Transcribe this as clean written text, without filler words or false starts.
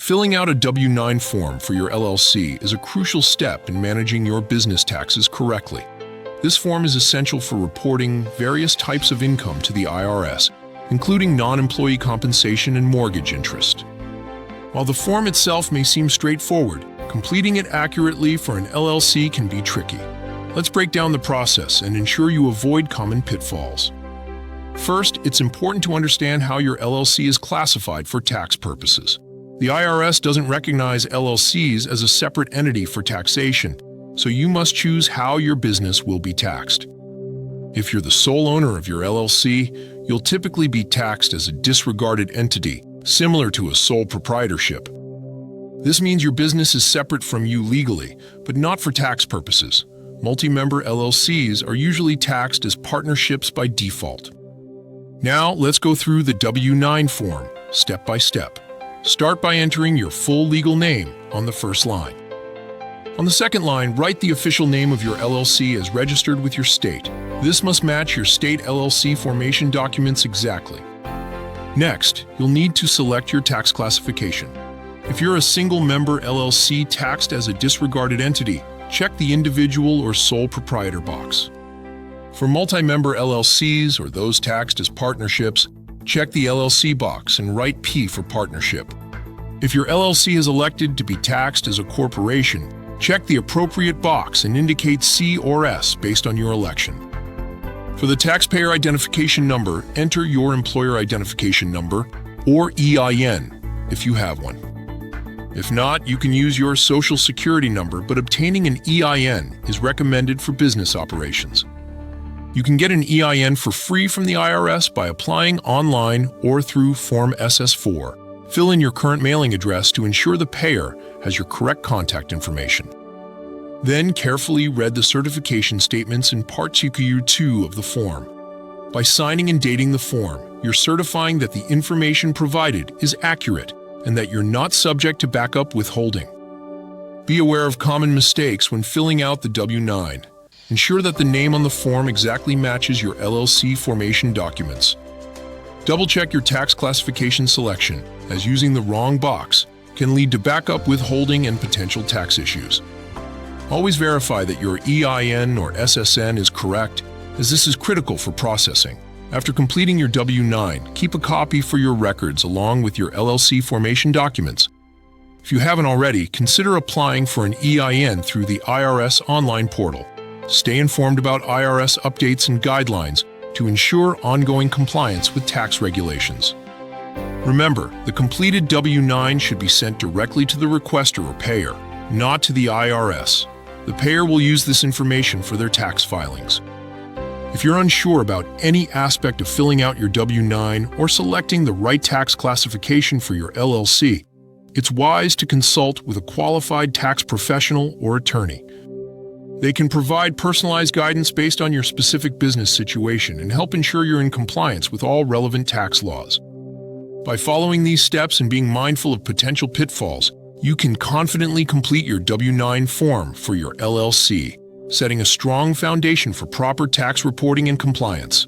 Filling out a W-9 form for your LLC is a crucial step in managing your business taxes correctly. This form is essential for reporting various types of income to the IRS, including non-employee compensation and mortgage interest. While the form itself may seem straightforward, completing it accurately for an LLC can be tricky. Let's break down the process and ensure you avoid common pitfalls. First, it's important to understand how your LLC is classified for tax purposes. The IRS doesn't recognize LLCs as a separate entity for taxation, so you must choose how your business will be taxed. If you're the sole owner of your LLC, you'll typically be taxed as a disregarded entity, similar to a sole proprietorship. This means your business is separate from you legally, but not for tax purposes. Multi-member LLCs are usually taxed as partnerships by default. Now, let's go through the W-9 form, step by step. Start by entering your full legal name on the first line. On the second line, write the official name of your LLC as registered with your state. This must match your state LLC formation documents exactly. Next, you'll need to select your tax classification. If you're a single-member LLC taxed as a disregarded entity, check the individual or sole proprietor box. For multi-member LLCs or those taxed as partnerships, check the LLC box and write P for partnership. If your LLC is elected to be taxed as a corporation, check the appropriate box and indicate C or S based on your election. For the taxpayer identification number, enter your employer identification number, or EIN, if you have one. If not, you can use your Social Security number, but obtaining an EIN is recommended for business operations. You can get an EIN for free from the IRS by applying online or through Form SS4. Fill in your current mailing address to ensure the payer has your correct contact information. Then carefully read the certification statements in Part 2 of the form. By signing and dating the form, you're certifying that the information provided is accurate and that you're not subject to backup withholding. Be aware of common mistakes when filling out the W-9. Ensure that the name on the form exactly matches your LLC formation documents. Double-check your tax classification selection, as using the wrong box can lead to backup withholding and potential tax issues. Always verify that your EIN or SSN is correct, as this is critical for processing. After completing your W-9, keep a copy for your records along with your LLC formation documents. If you haven't already, consider applying for an EIN through the IRS online portal. Stay informed about IRS updates and guidelines to ensure ongoing compliance with tax regulations. Remember, the completed W-9 should be sent directly to the requester or payer, not to the IRS. The payer will use this information for their tax filings. If you're unsure about any aspect of filling out your W-9 or selecting the right tax classification for your LLC, it's wise to consult with a qualified tax professional or attorney. They can provide personalized guidance based on your specific business situation and help ensure you're in compliance with all relevant tax laws. By following these steps and being mindful of potential pitfalls, you can confidently complete your W-9 form for your LLC, setting a strong foundation for proper tax reporting and compliance.